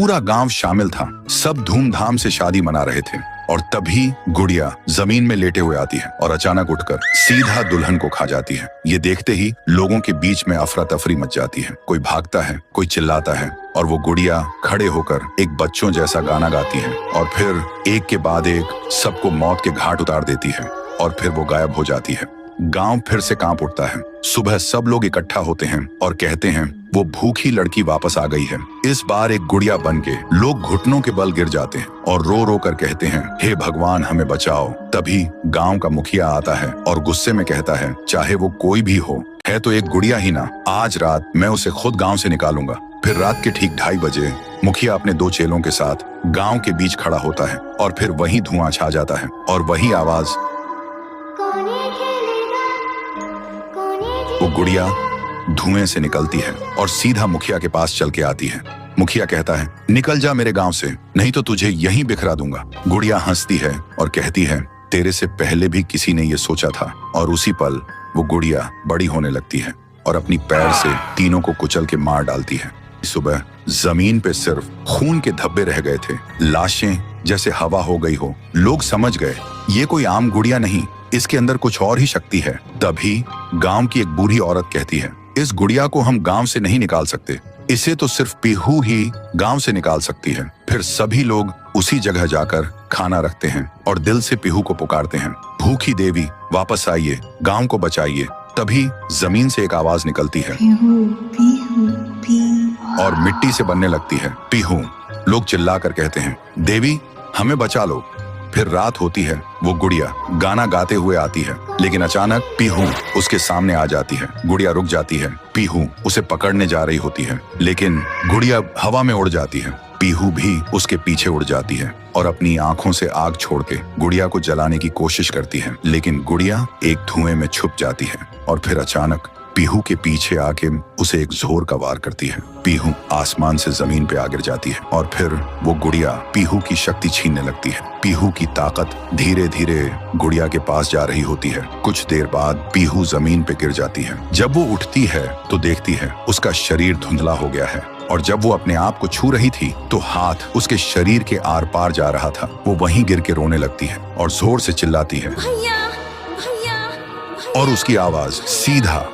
पूरा गांव शामिल था। सब धूमधाम से शादी मना रहे थे और तभी गुड़िया जमीन में लेटे हुए आती है और अचानक उठकर सीधा दुल्हन को खा जाती है। ये देखते ही लोगों के बीच में अफरा तफरी मच जाती है। कोई भागता है, कोई चिल्लाता है और वो गुड़िया खड़े होकर एक बच्चों जैसा गाना गाती है और फिर एक के बाद एक सबको मौत के घाट उतार देती है और फिर वो गायब हो जाती है। गांव फिर से कांप उठता है। सुबह सब लोग इकट्ठा होते हैं और कहते हैं वो भूखी लड़की वापस आ गई है। इस बार एक गुड़िया बन के लोग घुटनों के बल गिर जाते हैं और रो रो कर कहते हैं, हे भगवान हमें बचाओ। तभी गांव का मुखिया आता है और गुस्से में कहता है, चाहे वो कोई भी हो, है तो एक गुड़िया ही ना, आज रात मैं उसे खुद गांव से निकालूंगा। फिर रात के ठीक 2:30 बजे मुखिया अपने 2 चेलों के साथ गांव के बीच खड़ा होता है और फिर वही धुआं छा जाता है और वही आवाज, वो गुड़िया धुएं से निकलती है और सीधा मुखिया के पास चल के आती है। मुखिया कहता है, निकल जा मेरे गांव से, नहीं तो तुझे यहीं बिखरा दूंगा। गुड़िया हंसती है और कहती है, तेरे से पहले भी किसी ने ये सोचा था। और उसी पल वो गुड़िया बड़ी होने लगती है और अपनी पैर से तीनों को कुचल के मार डालती है। सुबह जमीन पे सिर्फ खून के धब्बे रह गए थे, लाशें जैसे हवा हो गई हो। लोग समझ गए ये कोई आम गुड़िया नहीं, इसके अंदर कुछ और ही शक्ति है। तभी गांव की एक बूढ़ी औरत कहती है, इस गुड़िया को हम गांव से नहीं निकाल सकते, इसे तो सिर्फ पीहू ही गांव से निकाल सकती है। फिर सभी लोग उसी जगह जाकर खाना रखते हैं और दिल से पीहू को पुकारते हैं, भूखी देवी वापस आइए, गांव को बचाइए। तभी जमीन से एक आवाज निकलती है पीहू, पीहू, पीहू। और मिट्टी से बनने लगती है पीहू। लोग चिल्लाकर कहते हैं, देवी हमें बचा लो। फिर रात होती है। वो गुड़िया गाना गाते हुए आती है, लेकिन अचानक पीहू उसके सामने आ जाती है। गुड़िया रुक जाती है। पीहू उसे पकड़ने जा रही होती है, लेकिन गुड़िया हवा में उड़ जाती है। पीहू भी उसके पीछे उड़ जाती है और अपनी आंखों से आग छोड़ के गुड़िया को जलाने की कोशिश करती है, लेकिन गुड़िया एक धुएं में छुप जाती है और फिर अचानक पीहू के पीछे आके उसे एक जोर का वार करती है। पीहू आसमान से जमीन पे आ गिर जाती है और फिर वो गुड़िया पीहू की शक्ति छीनने लगती है। पीहू की ताकत धीरे धीरे गुड़िया के पास जा रही होती है। कुछ देर बाद पीहू जमीन पे गिर जाती है। जब वो उठती है तो देखती है उसका शरीर धुंधला हो गया है और जब वो अपने आप को छू रही थी तो हाथ उसके शरीर के आर पार जा रहा था। वो वहीं गिर के रोने लगती है और जोर से चिल्लाती है भैया, भैया, भैया। और उसकी आवाज सीधा